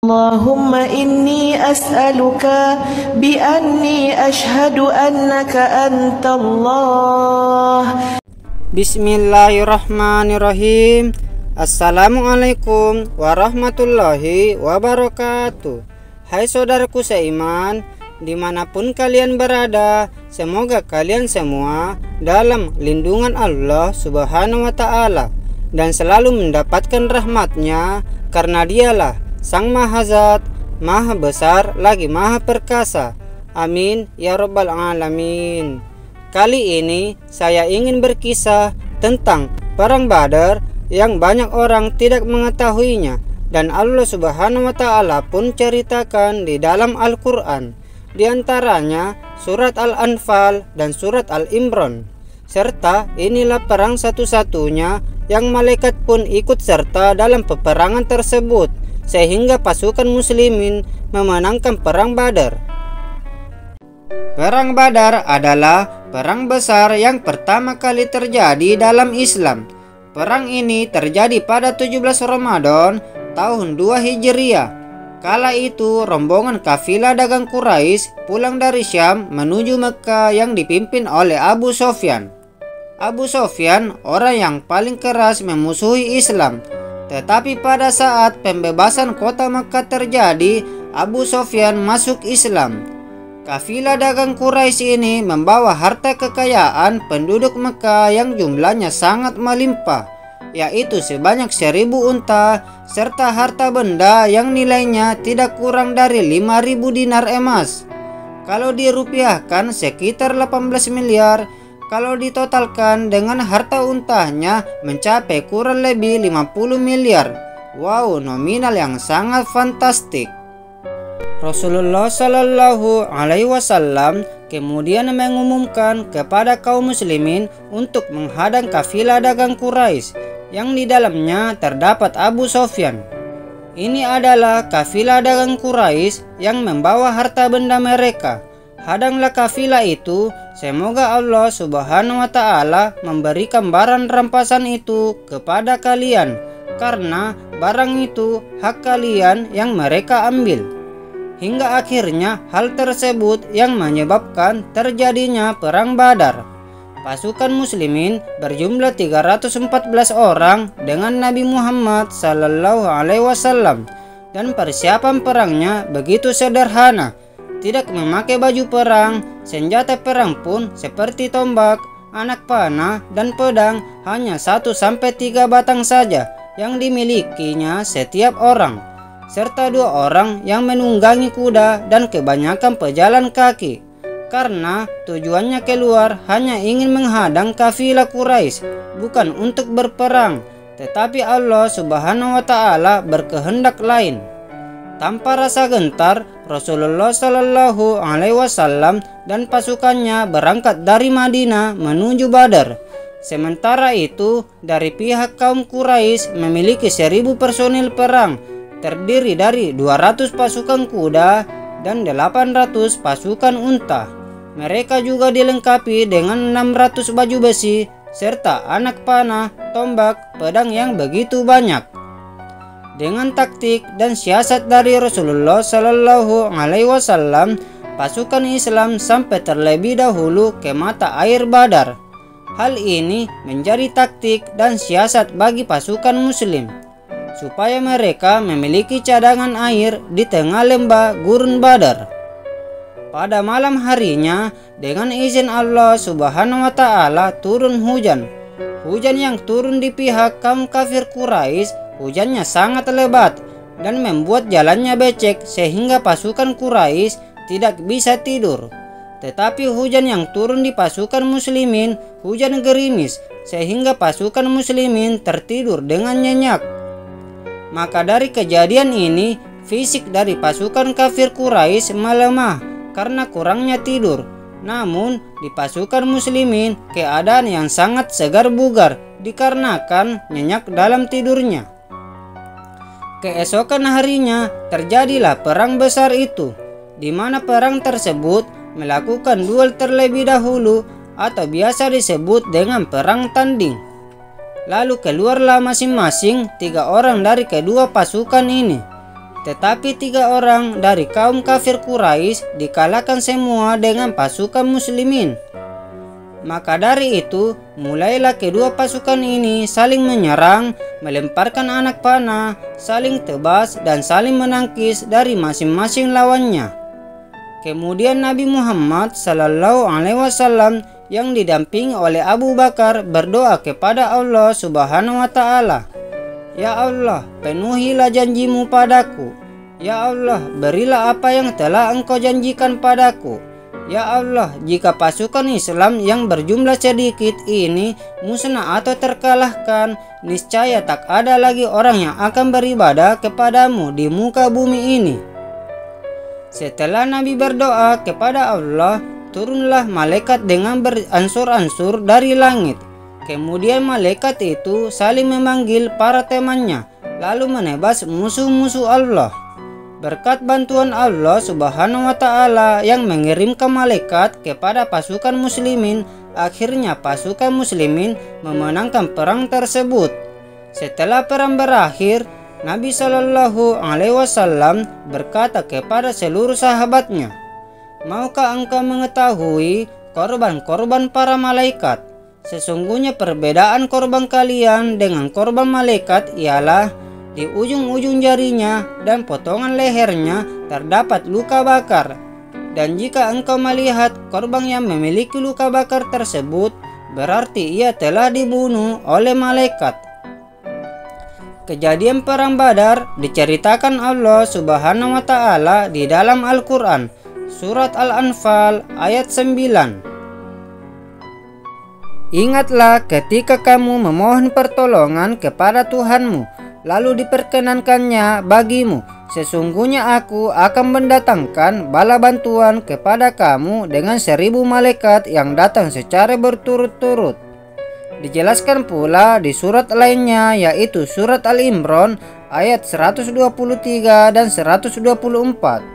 Allahumma inni as'aluka bi'anni ashhadu annaka antallah. Bismillahirrahmanirrahim. Assalamualaikum warahmatullahi wabarakatuh. Hai saudaraku seiman, dimanapun kalian berada, semoga kalian semua dalam lindungan Allah Subhanahu wa ta'ala dan selalu mendapatkan rahmatnya, karena dialah Sang Maha Zat, Maha Besar lagi Maha Perkasa. Amin ya Rabbal Alamin. Kali ini saya ingin berkisah tentang Perang Badar yang banyak orang tidak mengetahuinya, dan Allah Subhanahu wa ta'ala pun ceritakan di dalam Al-Quran, di antaranya surat Al-Anfal dan surat Al-Imran. Serta inilah perang satu-satunya yang malaikat pun ikut serta dalam peperangan tersebut, sehingga pasukan muslimin memenangkan Perang Badar. Perang Badar adalah perang besar yang pertama kali terjadi dalam Islam. Perang ini terjadi pada 17 Ramadan tahun 2 Hijriah. Kala itu rombongan kafilah dagang Quraisy pulang dari Syam menuju Mekah yang dipimpin oleh Abu Sufyan. Abu Sufyan orang yang paling keras memusuhi Islam. Tetapi pada saat pembebasan kota Mekah terjadi, Abu Sufyan masuk Islam. Kafilah dagang Quraisy ini membawa harta kekayaan penduduk Mekah yang jumlahnya sangat melimpah, yaitu sebanyak 1000 unta, serta harta benda yang nilainya tidak kurang dari 5000 dinar emas. Kalau dirupiahkan sekitar 18 miliar. Kalau ditotalkan dengan harta untanya mencapai kurang lebih 50 miliar. Wow, nominal yang sangat fantastik. Rasulullah Shallallahu Alaihi Wasallam kemudian mengumumkan kepada kaum muslimin untuk menghadang kafilah dagang Quraisy yang di dalamnya terdapat Abu Sufyan. Ini adalah kafilah dagang Quraisy yang membawa harta benda mereka. Hadanglah kafilah itu, semoga Allah Subhanahu wa ta'ala memberikan barang rampasan itu kepada kalian, karena barang itu hak kalian yang mereka ambil. Hingga akhirnya hal tersebut yang menyebabkan terjadinya Perang Badar. Pasukan muslimin berjumlah 314 orang dengan Nabi Muhammad Sallallahu Alaihi Wasallam, dan persiapan perangnya begitu sederhana. Tidak memakai baju perang, senjata perang pun seperti tombak, anak panah, dan pedang hanya 1-3 batang saja yang dimilikinya setiap orang, serta 2 orang yang menunggangi kuda dan kebanyakan pejalan kaki, karena tujuannya keluar hanya ingin menghadang kafilah Quraisy, bukan untuk berperang, tetapi Allah Subhanahu wa ta'ala berkehendak lain. Tanpa rasa gentar, Rasulullah Shallallahu Alaihi Wasallam dan pasukannya berangkat dari Madinah menuju Badar. Sementara itu, dari pihak kaum Quraisy memiliki 1000 personil perang, terdiri dari 200 pasukan kuda dan 800 pasukan unta. Mereka juga dilengkapi dengan 600 baju besi serta anak panah, tombak, pedang yang begitu banyak. Dengan taktik dan siasat dari Rasulullah Shallallahu Alaihi Wasallam, pasukan Islam sampai terlebih dahulu ke mata air Badar. Hal ini menjadi taktik dan siasat bagi pasukan Muslim, supaya mereka memiliki cadangan air di tengah lembah gurun Badar. Pada malam harinya, dengan izin Allah Subhanahu wa ta'ala turun hujan. Hujan yang turun di pihak kaum kafir Quraisy, hujannya sangat lebat dan membuat jalannya becek sehingga pasukan Quraisy tidak bisa tidur. Tetapi hujan yang turun di pasukan muslimin, hujan gerimis, sehingga pasukan muslimin tertidur dengan nyenyak. Maka dari kejadian ini, fisik dari pasukan kafir Quraisy melemah karena kurangnya tidur. Namun di pasukan muslimin keadaan yang sangat segar bugar dikarenakan nyenyak dalam tidurnya. Keesokan harinya terjadilah perang besar itu, di mana perang tersebut melakukan duel terlebih dahulu atau biasa disebut dengan perang tanding. Lalu keluarlah masing-masing 3 orang dari kedua pasukan ini. Tetapi 3 orang dari kaum kafir Quraisy dikalahkan semua dengan pasukan muslimin. Maka dari itu, mulailah kedua pasukan ini saling menyerang, melemparkan anak panah, saling tebas dan saling menangkis dari masing-masing lawannya. Kemudian Nabi Muhammad SAW yang didampingi oleh Abu Bakar berdoa kepada Allah Subhanahu wa Ta'ala, "Ya Allah, penuhilah janjimu padaku. Ya Allah, berilah apa yang telah Engkau janjikan padaku. Ya Allah, jika pasukan Islam yang berjumlah sedikit ini musnah atau terkalahkan, niscaya tak ada lagi orang yang akan beribadah kepadamu di muka bumi ini." Setelah Nabi berdoa kepada Allah, turunlah malaikat dengan beransur-ansur dari langit. Kemudian malaikat itu saling memanggil para temannya, lalu menebas musuh-musuh Allah. Berkat bantuan Allah Subhanahu wa Ta'ala yang mengirimkan malaikat kepada pasukan muslimin, akhirnya pasukan muslimin memenangkan perang tersebut. Setelah perang berakhir, Nabi Shallallahu Alaihi Wasallam berkata kepada seluruh sahabatnya, "Maukah engkau mengetahui korban-korban para malaikat? Sesungguhnya perbedaan korban kalian dengan korban malaikat ialah di ujung-ujung jarinya dan potongan lehernya terdapat luka bakar. Dan jika engkau melihat korban yang memiliki luka bakar tersebut, berarti ia telah dibunuh oleh malaikat." Kejadian perang Badar diceritakan Allah Subhanahu wa Ta'ala di dalam Al-Quran, surat Al-Anfal ayat 9. "Ingatlah ketika kamu memohon pertolongan kepada Tuhanmu, lalu diperkenankannya bagimu. Sesungguhnya aku akan mendatangkan bala bantuan kepada kamu dengan 1000 malaikat yang datang secara berturut-turut." Dijelaskan pula di surat lainnya, yaitu surat Al-Imran ayat 123 dan 124.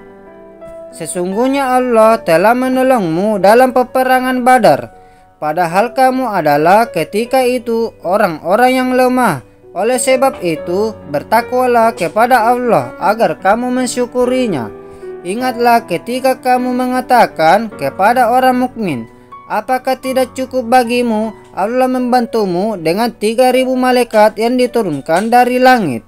"Sesungguhnya Allah telah menolongmu dalam peperangan Badar, padahal kamu adalah ketika itu orang-orang yang lemah. Oleh sebab itu, bertakwalah kepada Allah agar kamu mensyukurinya. Ingatlah ketika kamu mengatakan kepada orang mukmin, 'Apakah tidak cukup bagimu Allah membantumu dengan 3000 malaikat yang diturunkan dari langit?'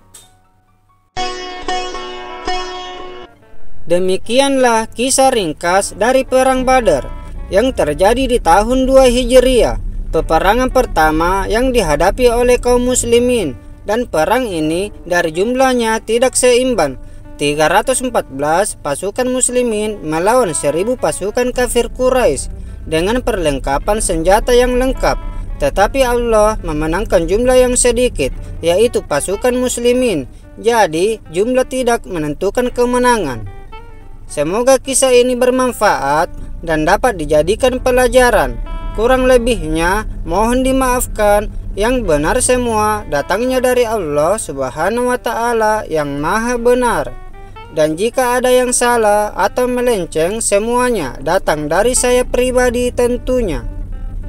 Demikianlah kisah ringkas dari perang Badar yang terjadi di tahun 2 Hijriah, peperangan pertama yang dihadapi oleh kaum muslimin, dan perang ini dari jumlahnya tidak seimbang. 314 pasukan muslimin melawan 1000 pasukan kafir Quraisy dengan perlengkapan senjata yang lengkap, tetapi Allah memenangkan jumlah yang sedikit, yaitu pasukan muslimin. Jadi jumlah tidak menentukan kemenangan. Semoga kisah ini bermanfaat dan dapat dijadikan pelajaran. Kurang lebihnya mohon dimaafkan. Yang benar semua datangnya dari Allah Subhanahu wa Ta'ala yang Maha Benar. Dan jika ada yang salah atau melenceng, semuanya datang dari saya pribadi tentunya.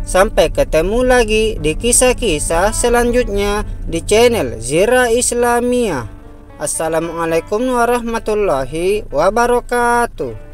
Sampai ketemu lagi di kisah-kisah selanjutnya di channel Zira Islamiyah. Assalamualaikum warahmatullahi wabarakatuh.